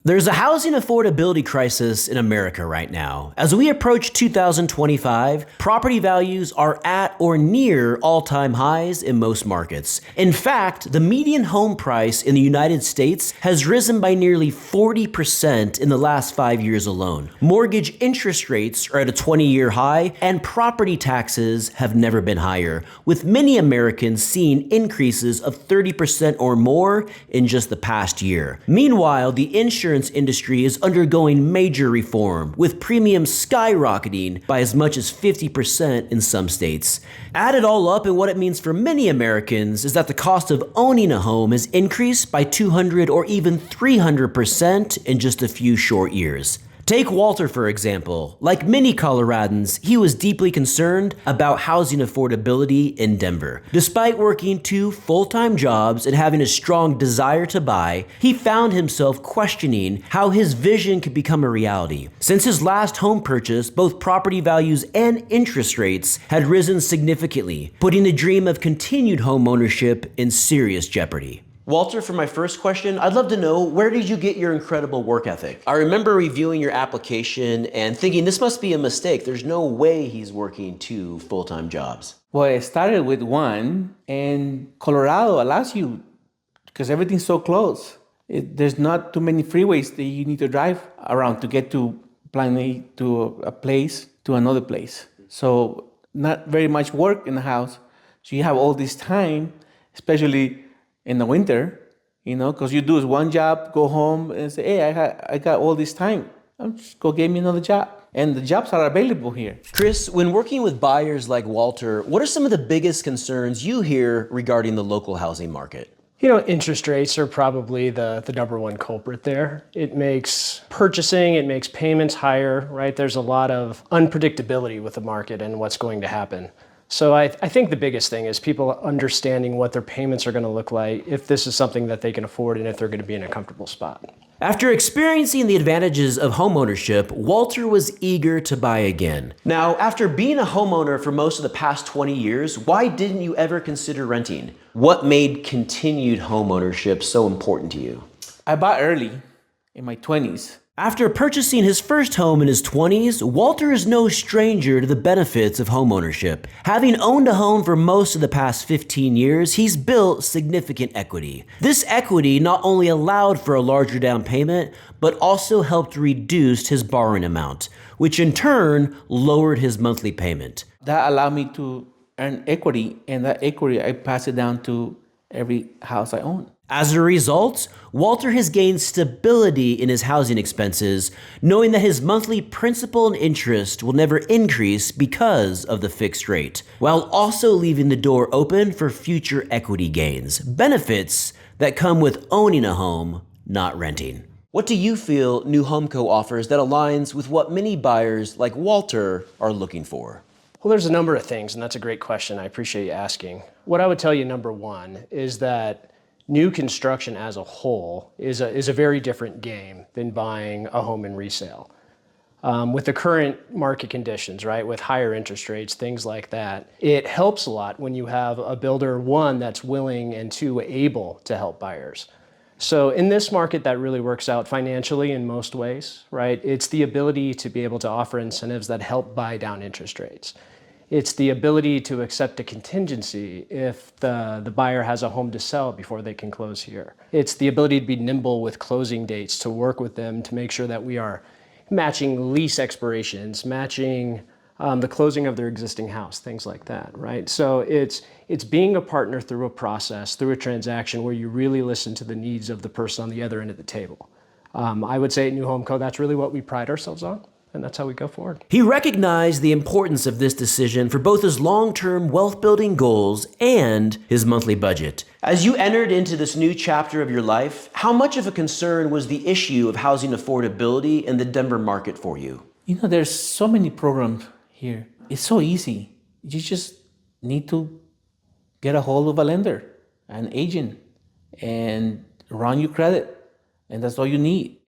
There's a housing affordability crisis in America right now. As we approach 2025, property values are at or near all-time highs in most markets. In fact, the median home price in the United States has risen by nearly 40% in the last 5 years alone. Mortgage interest rates are at a 20-year high, and property taxes have never been higher, with many Americans seeing increases of 30% or more in just the past year. Meanwhile, the insurance industry is undergoing major reform, with premiums skyrocketing by as much as 50% in some states. Add it all up, and what it means for many Americans is that the cost of owning a home has increased by 200 or even 300% in just a few short years. Take Walter, for example. Like many Coloradans, he was deeply concerned about housing affordability in Denver. Despite working 2 full-time jobs and having a strong desire to buy, he found himself questioning how his vision could become a reality. Since his last home purchase, both property values and interest rates had risen significantly, putting the dream of continued home ownership in serious jeopardy. Walter, for my first question, I'd love to know, where did you get your incredible work ethic? I remember reviewing your application and thinking this must be a mistake. There's no way he's working 2 full-time jobs. Well, I started with one, and Colorado allows you, because everything's so close. There's not too many freeways that you need to drive around to get to a place to another place. So not very much work in the house. So you have all this time, especially in the winter, because you do one job, go home and say, hey, I got all this time. I'll just go get me another job. And the jobs are available here. Chris, when working with buyers like Walter, what are some of the biggest concerns you hear regarding the local housing market? Interest rates are probably the number one culprit there. It makes purchasing, it makes payments higher, right? There's a lot of unpredictability with the market and what's going to happen. So I think the biggest thing is people understanding what their payments are going to look like, if this is something that they can afford and if they're going to be in a comfortable spot. After experiencing the advantages of homeownership, Walter was eager to buy again. Now, after being a homeowner for most of the past 20 years, why didn't you ever consider renting? What made continued homeownership so important to you? I bought early, in my 20s. After purchasing his first home in his 20s, Walter is no stranger to the benefits of homeownership. Having owned a home for most of the past 15 years, he's built significant equity. This equity not only allowed for a larger down payment, but also helped reduce his borrowing amount, which in turn lowered his monthly payment. That allowed me to earn equity, and that equity I pass it down to every house I own. As a result, Walter has gained stability in his housing expenses, knowing that his monthly principal and interest will never increase because of the fixed rate, while also leaving the door open for future equity gains, benefits that come with owning a home, not renting. What do you feel New Homeco offers that aligns with what many buyers like Walter are looking for? Well, there's a number of things, and that's a great question. I appreciate you asking. What I would tell you, number one, is that new construction as a whole is a very different game than buying a home in resale. With the current market conditions, right, with higher interest rates, things like that, it helps a lot when you have a builder, one, that's willing, and two, able to help buyers. So in this market, that really works out financially in most ways, right? It's the ability to be able to offer incentives that help buy down interest rates. It's the ability to accept a contingency if the buyer has a home to sell before they can close here. It's the ability to be nimble with closing dates, to work with them to make sure that we are matching lease expirations, matching the closing of their existing house, things like that, right? So it's being a partner through a process, through a transaction where you really listen to the needs of the person on the other end of the table. I would say at New Homeco, that's really what we pride ourselves on. And that's how we go forward. He recognized the importance of this decision for both his long-term wealth-building goals and his monthly budget. As you entered into this new chapter of your life, how much of a concern was the issue of housing affordability in the Denver market for you? There's so many programs here. It's so easy. You just need to get a hold of a lender, an agent, and run your credit. And that's all you need.